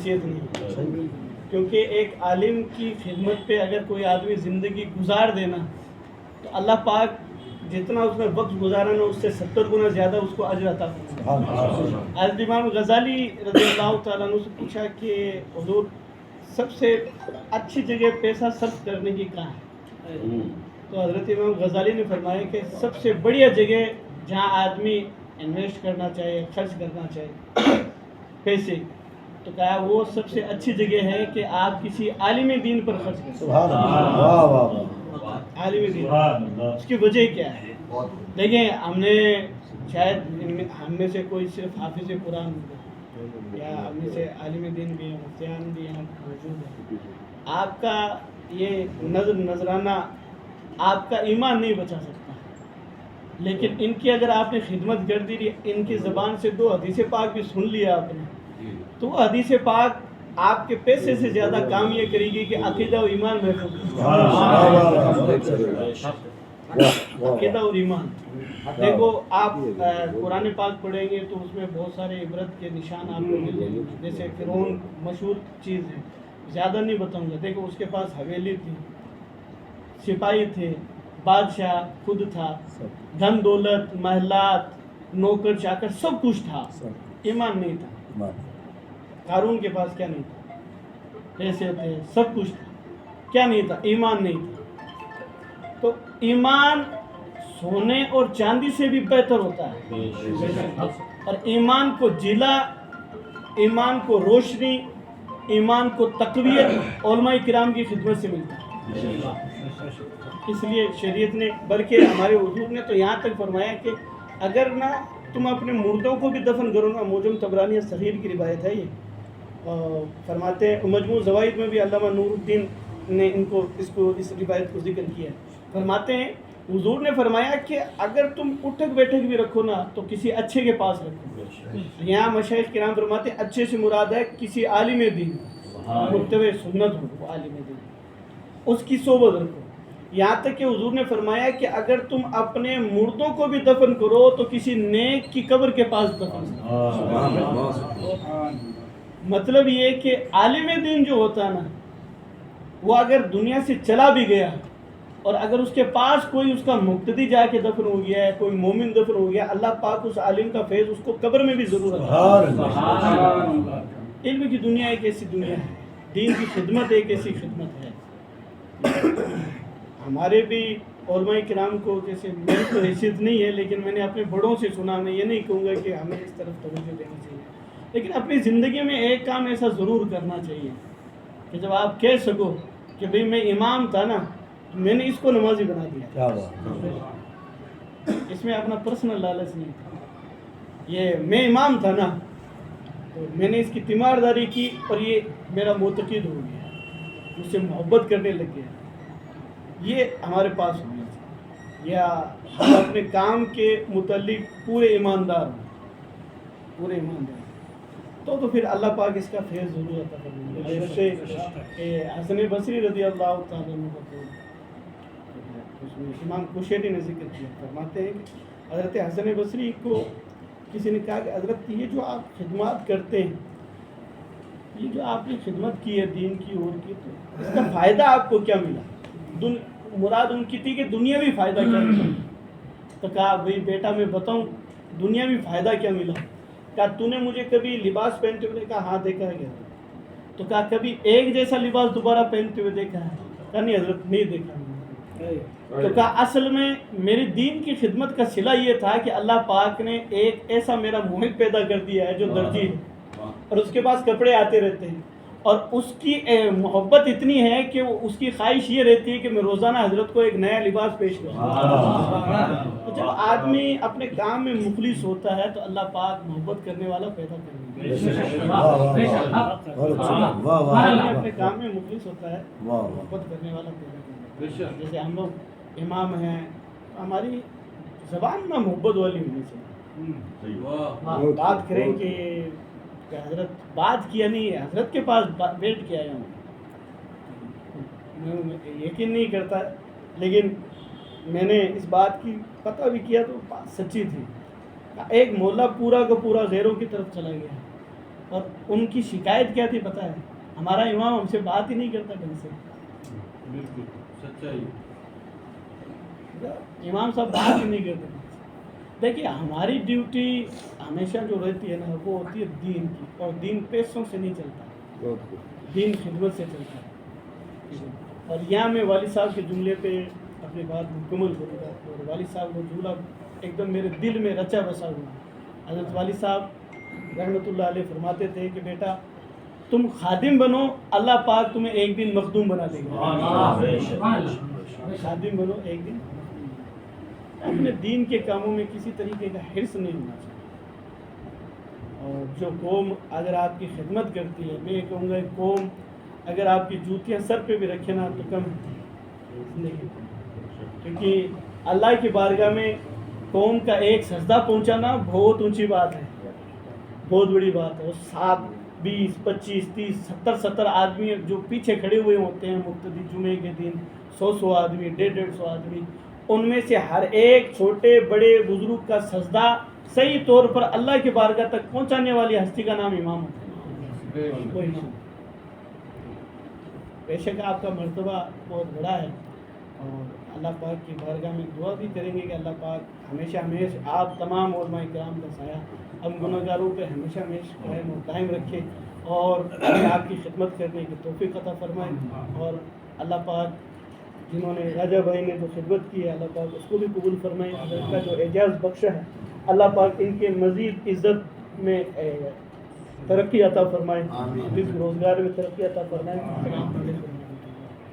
حیثیت نہیں، کیونکہ ایک عالم کی خدمت پہ اگر کوئی آدمی زندگی گزار دینا تو اللہ پاک جتنا اس میں وقت گزارا نا اس سے 70 گنا زیادہ اس کو اجر عطا فرمائے۔ حضرت امام غزالی رضی اللہ تعالیٰ عنہ سے پوچھا کہ حضور سب سے اچھی جگہ پیسہ صرف کرنے کی کہاں ہے؟ تو حضرت امام غزالی نے فرمایا کہ سب سے بڑھیا جگہ جہاں آدمی انویسٹ کرنا چاہے، خرچ کرنا چاہے پیسے، تو کہا وہ سب سے اچھی جگہ ہے کہ آپ کسی عالم دین پر خرچ کریں۔ عالم دین، اس کی وجہ کیا ہے؟ دیکھیں ہم نے شاید ہم میں سے کوئی صرف حافظ قرآن یا ہم میں سے عالم دین بھی ہیں، مفتیان بھی ہیں موجود ہیں، آپ کا یہ نذرانہ آپ کا ایمان نہیں بچا سکتا، لیکن ان کی اگر آپ نے خدمت کر دی، ان کی زبان سے 2 حدیث پاک بھی سن لیا آپ نے، تو وہ حدیث پاک آپ کے پیسے سے زیادہ کام یہ کرے گی کہ عقیدہ و ایمان محفوظ، عقیدہ اور ایمان۔ دیکھو آپ قرآن پاک پڑھیں گے تو اس میں بہت سارے عبرت کے نشان آپ کو مل جائیں گے، جیسے فرعون مشہور چیز ہے، زیادہ نہیں بتاؤں گا۔ دیکھو اس کے پاس حویلی تھی، سپاہی تھے، بادشاہ خود تھا، دھن دولت، محلات، نوکر چاکر سب کچھ تھا، ایمان نہیں تھا۔ قارون کے پاس کیا نہیں تھا؟ پیسے تھے، سب کچھ تھا، کیا نہیں تھا؟ ایمان نہیں تھا۔ تو ایمان سونے اور چاندی سے بھی بہتر ہوتا ہے، اور ایمان کو جلا، ایمان کو روشنی، ایمان کو تقویت علماء کرام کی خدمت سے ملتا ہے۔ اس لیے شریعت نے، بلکہ ہمارے حضور نے تو یہاں تک فرمایا کہ اگر نہ تم اپنے مردوں کو بھی دفن کرو نا، موجم طبرانی صغیر کی روایت ہے یہ، فرماتے ہیں مجموع زوائد میں بھی علامہ نور الدین نے اس روایت کو ذکر کیا ہے۔ فرماتے ہیں حضور نے فرمایا کہ اگر تم اٹھک بیٹھک بھی رکھو نا تو کسی اچھے کے پاس رکھو۔ یہاں مشائخ کرام فرماتے ہیں اچھے سے مراد ہے کسی عالم دین، متبع سنت ہو وہ عالم دین، اس کی صحبت رکھو۔ یہاں تک کہ حضور نے فرمایا کہ اگر تم اپنے مردوں کو بھی دفن کرو تو کسی نیک کی قبر کے پاس دفن کرو۔ مطلب یہ کہ عالم دین جو ہوتا ہے نا، وہ اگر دنیا سے چلا بھی گیا اور اگر اس کے پاس کوئی اس کا مقتدی جا کے دفن ہو گیا ہے، کوئی مومن دفن ہو گیا، اللہ پاک اس عالم کا فیض اس کو قبر میں بھی ضرور رکھتا ہے۔ علم کی دنیا ایک ایسی دنیا ہے، دین کی خدمت ایک ایسی خدمت ہے۔ ہمارے بھی علماء کرام کو، جیسے میری تو حیثیت نہیں ہے لیکن میں نے اپنے بڑوں سے سنا، میں یہ نہیں کہوں گا کہ ہمیں اس طرف توجہ دینی چاہیے، لیکن اپنی زندگی میں ایک کام ایسا ضرور کرنا چاہیے کہ جب آپ کہہ سکو کہ بھئی میں امام تھا نا، میں نے اس کو نمازی بنا دیا، اس میں اپنا پرسنل لالچ نہیں تھا، یہ میں امام تھا نا تو میں نے اس کی تیمارداری کی اور یہ میرا معتقد ہو گیا، مجھ سے محبت کرنے لگ گیا۔ یہ ہمارے پاس ہونا چاہیے، یا ہم اپنے کام کے متعلق پورے ایماندار ہوں، پورے ایماندار تو پھر اللہ پاک اس کا فیض ضرور عطا فرمائے گا۔ جیسے حسن بصری رضی اللہ تعالیٰ عنہ کا اس میں امام کشیری نے ذکر کیا، فرماتے ہیں کہ حضرت حسن بصری کو کسی نے کہا کہ حضرت یہ جو آپ خدمات کرتے ہیں، یہ جو آپ نے خدمت کی ہے دین کی اور کی، تو اس کا فائدہ آپ کو کیا ملا؟ مراد ان کی تھی کہ دنیاوی فائدہ کیا ملا؟ تو کہا بھئی بیٹا میں بتاؤں دنیاوی فائدہ کیا ملا؟ کہا تو نے مجھے کبھی لباس پہنتے ہوئے؟ کہا ہاں دیکھا ہے کیا؟ تو کہا کبھی ایک جیسا لباس دوبارہ پہنتے ہوئے دیکھا ہے؟ کہا نہیں حضرت نہیں دیکھا۔ تو کہا اصل میں میری دین کی خدمت کا صلہ یہ تھا کہ اللہ پاک نے ایک ایسا میرا محب پیدا کر دیا ہے جو درجی ہے اور اس کے پاس کپڑے آتے رہتے ہیں، اور اس کی محبت اتنی ہے کہ اس کی خواہش یہ رہتی ہے کہ میں روزانہ حضرت کو ایک نیا لباس پیش کروں۔ تو جب آدمی اپنے کام میں مخلص ہوتا ہے تو اللہ پاک محبت کرنے والا پیدا کرے گا۔ اپنے کام میں مخلص ہوتا ہے محبت کرنے والا پیدا کرے گا۔ جیسے ہم لوگ امام ہیں، ہماری زبان میں محبت والی ہونی چاہیے، بات کریں کہ حضرت بات کیا نہیں ہے، حضرت کے پاس بیٹھ کے آیا ہوں، میں یقین نہیں کرتا لیکن میں نے اس بات کی پتہ بھی کیا تو بات سچی تھی۔ ایک محلہ پورا کا پورا غیروں کی طرف چلا گیا، اور ان کی شکایت کیا تھی پتہ ہے؟ ہمارا امام ہم سے بات ہی نہیں کرتا ڈھنگ سے. بالکل سچائی. امام صاحب بات ہی نہیں کرتے. دیکھیے ہماری ڈیوٹی ہمیشہ جو رہتی ہے نا وہ ہوتی ہے دین کی, اور دین پیسوں سے نہیں چلتا, دین خدمت سے چلتا ہے. اور یہاں میں والد صاحب کے جملے پہ اپنی بات مکمل کروں گا. اور والد صاحب کو جملہ ایک دم میرے دل میں رچا بسا ہوا. حضرت والد صاحب رحمۃ اللہ علیہ فرماتے تھے کہ بیٹا تم خادم بنو, اللہ پاک تمہیں ایک دن مخدوم بنا دے گا. خادم بنو ایک دن. اپنے دین کے کاموں میں کسی طریقے کا حرص نہیں ہونا چاہیے. اور جو قوم اگر آپ کی خدمت کرتی ہے, میں یہ کہوں گا قوم اگر آپ کی جوتیاں سر پہ بھی رکھے نا تو کم نہیں, کیونکہ اللہ کی بارگاہ میں قوم کا ایک سجدہ پہنچانا بہت اونچی بات ہے, بہت بڑی بات ہے. اور 7 20 25 30 70 آدمی جو پیچھے کھڑے ہوئے ہوتے ہیں مقتدی جمعے کے دن, 100 آدمی 150 آدمی, ان میں سے ہر ایک چھوٹے بڑے بزرگ کا سجدہ صحیح طور پر اللہ کی بارگاہ تک پہنچانے والی ہستی کا نام امام ہوتا ہے. وہ امام. بے شک آپ کا مرتبہ بہت بڑا ہے, اور اللہ پاک کی بارگاہ میں دعا بھی کریں گے کہ اللہ پاک ہمیشہ آپ تمام علماء کرام کا سایہ ہم گنہگاروں پہ ہمیشہ قائم اور دائم رکھے, اور ہمیں آپ کی خدمت کرنے کی توفیق عطا فرمائے. اور اللہ پاک جنہوں نے راجہ بھائی نے جو خدمت کی ہے اللہ پاک اس کو بھی قبول فرمائے. حضرت کا جو اعجاز بخشا ہے اللہ پاک ان کے مزید عزت میں ترقی عطا فرمائے, رزق روزگار میں ترقی عطا فرمائے. السلام علیکم.